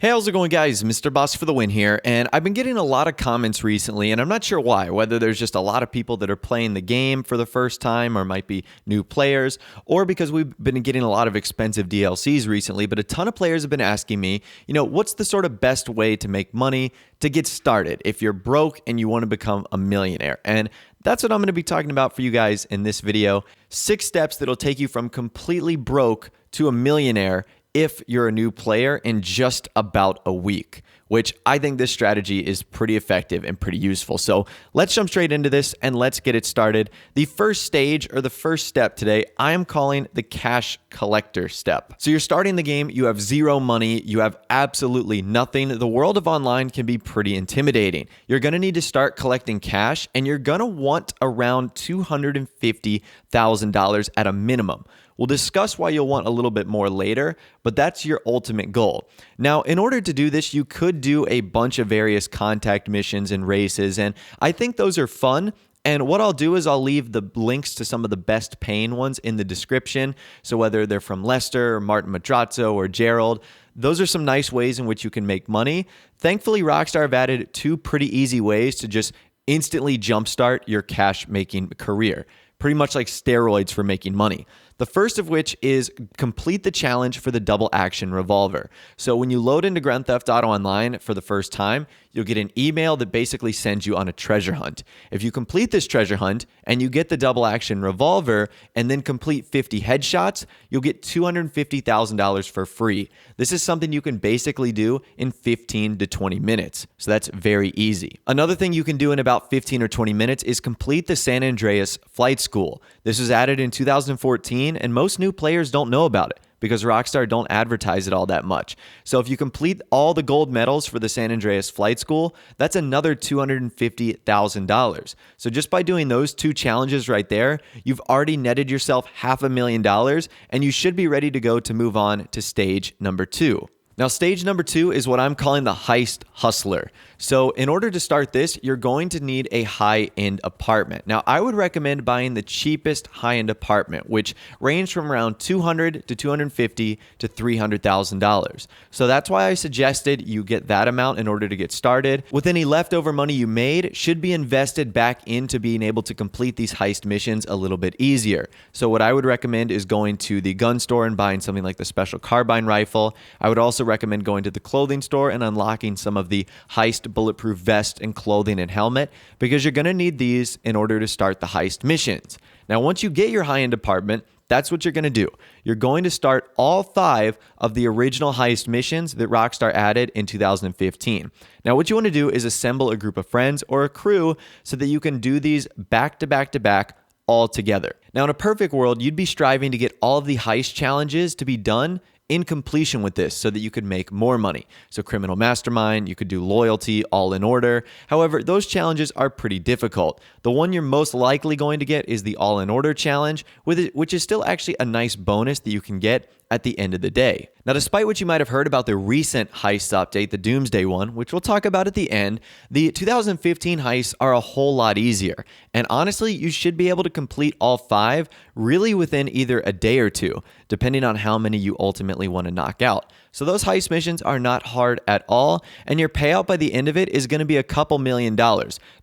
Hey, how's it going, guys? Mr. Boss for the win here, and I've been getting a lot of comments recently, and I'm not sure why, whether there's just a lot of people that are playing the game for the first time or might be new players, or because we've been getting a lot of expensive DLCs recently, but a ton of players have been asking me, what's the sort of best way to make money to get started if you're broke and you want to become a millionaire? And that's what I'm going to be talking about for you guys in this video. 6 steps that'll take you from completely broke to a millionaire if you're a new player in just about a week, which I think this strategy is pretty effective and pretty useful. So let's jump straight into this and let's get it started. The first stage or the first step today, I am calling the cash collector step. So you're starting the game, you have zero money, you have absolutely nothing. The world of online can be pretty intimidating. You're going to need to start collecting cash, and you're going to want around $250,000 at a minimum. We'll discuss why you'll want a little bit more later, but that's your ultimate goal. Now, in order to do this, you could do a bunch of various contact missions and races, and I think those are fun. And what I'll do is I'll leave the links to some of the best paying ones in the description. So whether they're from Lester, or Martin Madrazo, or Gerald, those are some nice ways in which you can make money. Thankfully, Rockstar have added 2 pretty easy ways to just instantly jumpstart your cash making career. Pretty much like steroids for making money. The first of which is complete the challenge for the double action revolver. So when you load into Grand Theft Auto Online for the first time, you'll get an email that basically sends you on a treasure hunt. If you complete this treasure hunt and you get the double action revolver and then complete 50 headshots, you'll get $250,000 for free. This is something you can basically do in 15 to 20 minutes. So that's very easy. Another thing you can do in about 15 or 20 minutes is complete the San Andreas flight school. This was added in 2014, and most new players don't know about it because Rockstar don't advertise it all that much. So if you complete all the gold medals for the San Andreas flight school, that's another $250,000. So just by doing those 2 challenges right there, you've already netted yourself $500,000, and you should be ready to go to move on to stage number 2. Now, stage number 2 is what I'm calling the Heist Hustler. So in order to start this, you're going to need a high-end apartment. Now, I would recommend buying the cheapest high-end apartment, which range from around $200,000 to $250,000 to $300,000. So that's why I suggested you get that amount in order to get started. With any leftover money you made, should be invested back into being able to complete these heist missions a little bit easier. So what I would recommend is going to the gun store and buying something like the special carbine rifle. I would also recommend going to the clothing store and unlocking some of the heist bulletproof vest and clothing and helmet, because you're going to need these in order to start the heist missions. Now, once you get your high-end apartment, that's what you're going to do. You're going to start all 5 of the original heist missions that Rockstar added in 2015. Now, what you want to do is assemble a group of friends or a crew so that you can do these back to back to back all together. Now, in a perfect world, you'd be striving to get all of the heist challenges to be done in completion with this so that you could make more money. So Criminal Mastermind, you could do Loyalty, All in Order. However, those challenges are pretty difficult. The one you're most likely going to get is the All in Order challenge, which is still actually a nice bonus that you can get at the end of the day. Now, despite what you might have heard about the recent heist update, the Doomsday one, which we'll talk about at the end, the 2015 heists are a whole lot easier. And honestly, you should be able to complete all 5 really within either a day or 2, depending on how many you ultimately want to knock out. So those heist missions are not hard at all, and your payout by the end of it is going to be a couple $1 million.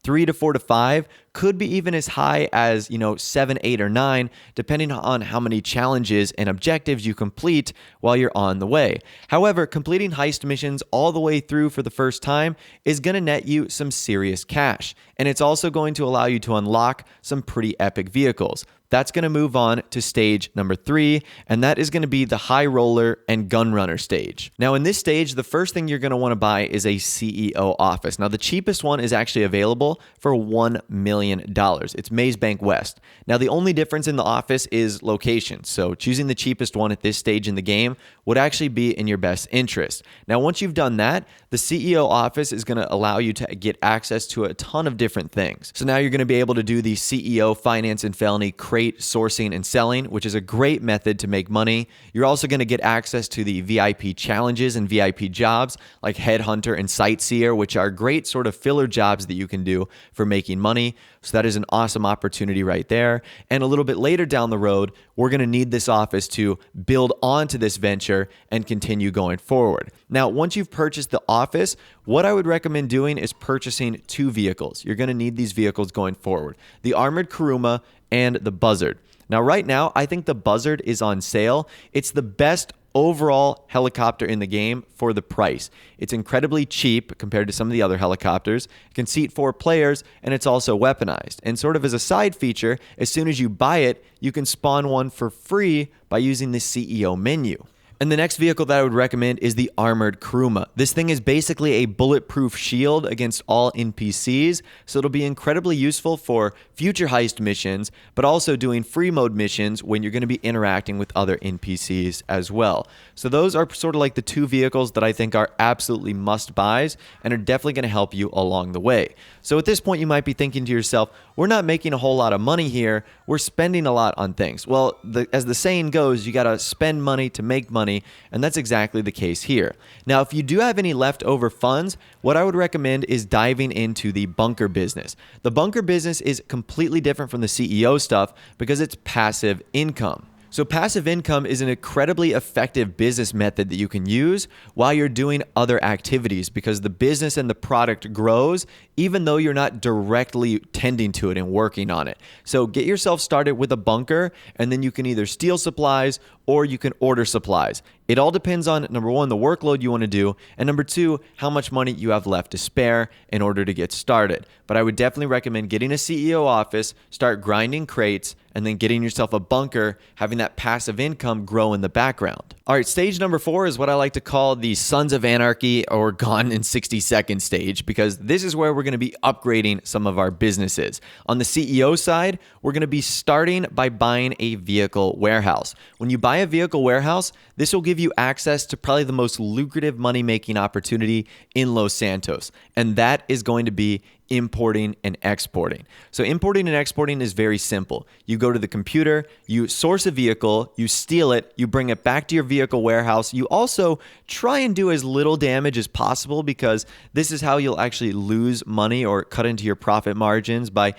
3 to 4 to 5, could be even as high as, 7, 8, or 9, depending on how many challenges and objectives you complete while you're on the way. However, completing heist missions all the way through for the first time is going to net you some serious cash, and it's also going to allow you to unlock some pretty epic vehicles. That's going to move on to stage number 3, and that is going to be the High Roller and Gun Runner stage. Now, in this stage, the first thing you're going to want to buy is a CEO office. Now, the cheapest one is actually available for $1 million. It's Maze Bank West. Now, the only difference in the office is location, so choosing the cheapest one at this stage in the game would actually be in your best interest. Now, once you've done that, the CEO office is going to allow you to get access to a ton of different things. So now you're going to be able to do the CEO Finance and Felony crate sourcing and selling, which is a great method to make money. You're also going to get access to the VIP challenges and VIP jobs like Headhunter and Sightseer, which are great sort of filler jobs that you can do for making money. So that is an awesome opportunity right there. And a little bit later down the road, we're going to need this office to build onto this venture and continue going forward. Now, once you've purchased the office, what I would recommend doing is purchasing 2 vehicles. You're going to need these vehicles going forward: the Armored Kuruma and the Buzzard. Now, right now, I think the Buzzard is on sale. It's the best overall helicopter in the game for the price. It's incredibly cheap compared to some of the other helicopters. It can seat 4 players, and it's also weaponized. And sort of as a side feature, as soon as you buy it, you can spawn one for free by using the CEO menu. And the next vehicle that I would recommend is the Armored Kuruma. This thing is basically a bulletproof shield against all NPCs, so it'll be incredibly useful for future heist missions, but also doing free mode missions when you're going to be interacting with other NPCs as well. So those are sort of like the 2 vehicles that I think are absolutely must-buys and are definitely going to help you along the way. So at this point, you might be thinking to yourself, we're not making a whole lot of money here. We're spending a lot on things. Well, as the saying goes, you got to spend money to make money, and that's exactly the case here. Now, if you do have any leftover funds, what I would recommend is diving into the bunker business. The bunker business is completely different from the CEO stuff because it's passive income. So passive income is an incredibly effective business method that you can use while you're doing other activities, because the business and the product grows even though you're not directly tending to it and working on it. So get yourself started with a bunker, and then you can either steal supplies or you can order supplies. It all depends on, number 1, the workload you want to do, and number 2, how much money you have left to spare in order to get started. But I would definitely recommend getting a CEO office, start grinding crates, and then getting yourself a bunker, having that passive income grow in the background. All right, stage number 4 is what I like to call the Sons of Anarchy or Gone in 60 Seconds stage, because this is where we're going to be upgrading some of our businesses. On the CEO side, we're going to be starting by buying a vehicle warehouse. When you buy a vehicle warehouse, this will give you access to probably the most lucrative money-making opportunity in Los Santos, and that is going to be importing and exporting. So importing and exporting is very simple. You go to the computer, you source a vehicle, you steal it, you bring it back to your vehicle warehouse. You also try and do as little damage as possible, because this is how you'll actually lose money or cut into your profit margins, by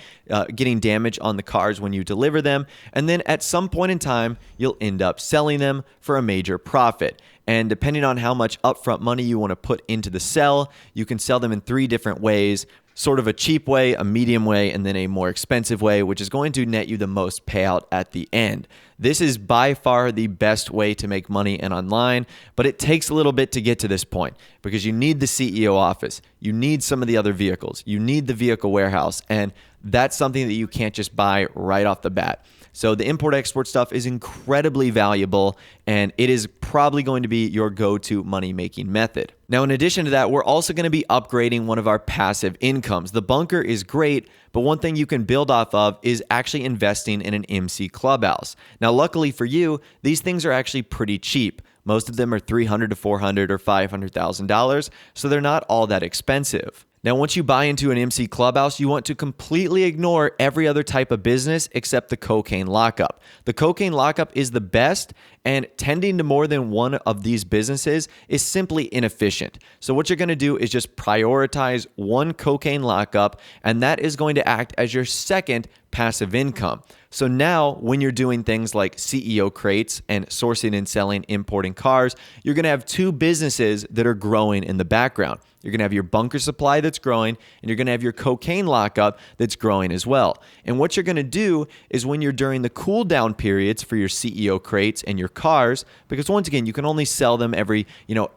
getting damage on the cars when you deliver them. And then at some point in time, you'll end up selling them for a major profit. And depending on how much upfront money you want to put into the sell, you can sell them in 3 different ways. Sort of a cheap way, a medium way, and then a more expensive way, which is going to net you the most payout at the end. This is by far the best way to make money in online, but it takes a little bit to get to this point, because you need the CEO office, you need some of the other vehicles, you need the vehicle warehouse, and that's something that you can't just buy right off the bat. So the import-export stuff is incredibly valuable, and it is probably going to be your go-to money-making method. Now, in addition to that, we're also going to be upgrading one of our passive incomes. The bunker is great, but one thing you can build off of is actually investing in an MC clubhouse. Now, luckily for you, these things are actually pretty cheap. Most of them are $300,000 to $400,000 or $500,000, so they're not all that expensive. Now, once you buy into an MC clubhouse, you want to completely ignore every other type of business except the cocaine lockup. The cocaine lockup is the best, and tending to more than one of these businesses is simply inefficient. So what you're going to do is just prioritize one cocaine lockup, and that is going to act as your second passive income. So now when you're doing things like CEO crates and sourcing and selling, importing cars, you're going to have 2 businesses that are growing in the background. You're going to have your bunker supply that's growing, and you're going to have your cocaine lockup that's growing as well. And what you're going to do is, when you're during the cool down periods for your CEO crates and your cars, because once again, you can only sell them every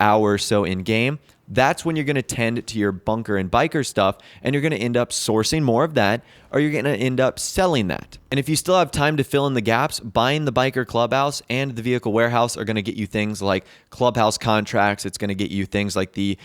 hour or so in game, that's when you're going to tend to your bunker and biker stuff, and you're going to end up sourcing more of that, or you're going to end up selling that. And if you still have time to fill in the gaps, buying the biker clubhouse and the vehicle warehouse are going to get you things like clubhouse contracts. It's going to get you things like the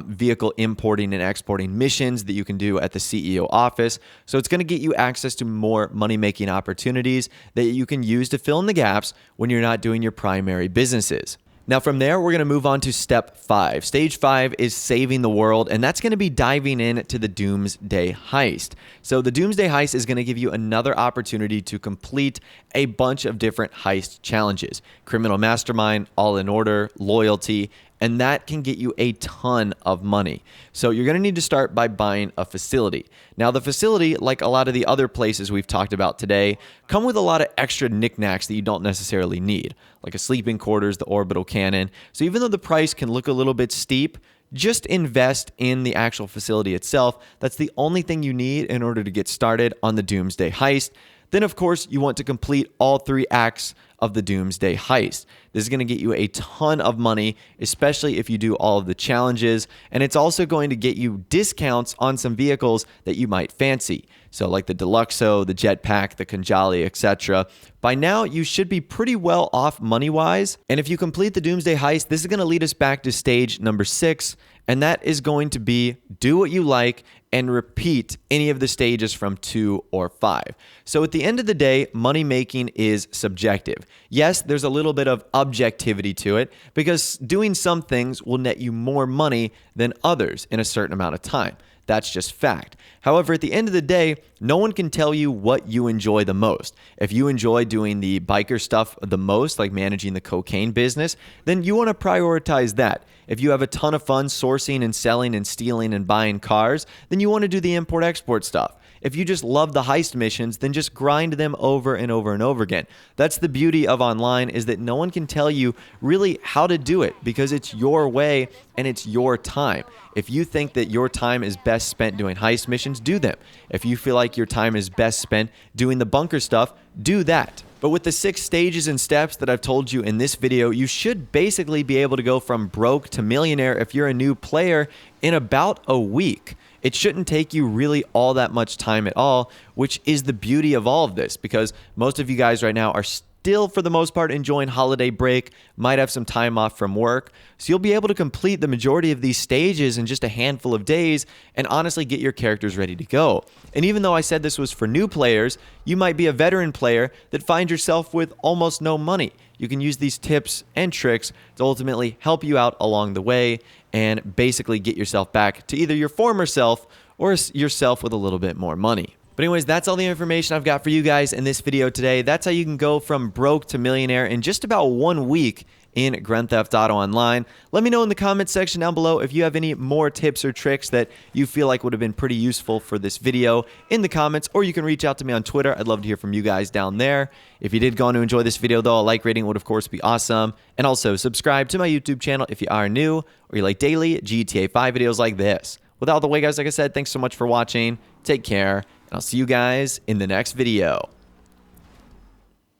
vehicle importing and exporting missions that you can do at the CEO office. So it's going to get you access to more money-making opportunities that you can use to fill in the gaps when you're not doing your primary businesses. Now from there, we're going to move on to step 5. Stage 5 is saving the world, and that's going to be diving into the Doomsday Heist. So the Doomsday Heist is going to give you another opportunity to complete a bunch of different heist challenges. Criminal Mastermind, All in Order, Loyalty, and that can get you a ton of money. So you're going to need to start by buying a facility. Now the facility, like a lot of the other places we've talked about today, come with a lot of extra knickknacks that you don't necessarily need, like a sleeping quarters, the orbital cannon. So even though the price can look a little bit steep, just invest in the actual facility itself. That's the only thing you need in order to get started on the Doomsday Heist. Then, of course, you want to complete all 3 acts of the Doomsday Heist. This is going to get you a ton of money, especially if you do all of the challenges, and it's also going to get you discounts on some vehicles that you might fancy. So like the Deluxo, the Jetpack, the Kanjali, etc. By now, you should be pretty well off money-wise, and if you complete the Doomsday Heist, this is going to lead us back to stage number 6, and that is going to be do what you like and repeat any of the stages from 2 or 5. So at the end of the day, money making is subjective. Yes, there's a little bit of objectivity to it because doing some things will net you more money than others in a certain amount of time. That's just fact. However, at the end of the day, no one can tell you what you enjoy the most. If you enjoy doing the biker stuff the most, like managing the cocaine business, then you want to prioritize that. If you have a ton of fun sourcing and selling and stealing and buying cars, then you want to do the import-export stuff. If you just love the heist missions, then just grind them over and over and over again. That's the beauty of online, is that no one can tell you really how to do it because it's your way and it's your time. If you think that your time is best spent doing heist missions, do them. If you feel like your time is best spent doing the bunker stuff, do that. But with the 6 stages and steps that I've told you in this video, you should basically be able to go from broke to millionaire if you're a new player in about a week. It shouldn't take you really all that much time at all, which is the beauty of all of this, because most of you guys right now are still, for the most part, enjoying holiday break, might have some time off from work. So you'll be able to complete the majority of these stages in just a handful of days and honestly get your characters ready to go. And even though I said this was for new players, you might be a veteran player that finds yourself with almost no money. You can use these tips and tricks to ultimately help you out along the way and basically get yourself back to either your former self or yourself with a little bit more money. But anyways, that's all the information I've got for you guys in this video today. That's how you can go from broke to millionaire in just about 1 week in Grand Theft Auto Online. Let me know in the comments section down below if you have any more tips or tricks that you feel like would have been pretty useful for this video in the comments, or you can reach out to me on Twitter. I'd love to hear from you guys down there. If you did go on to enjoy this video though, a like rating would of course be awesome. And also subscribe to my YouTube channel if you are new or you like daily GTA 5 videos like this. With all the way guys, like I said, thanks so much for watching. Take care, and I'll see you guys in the next video.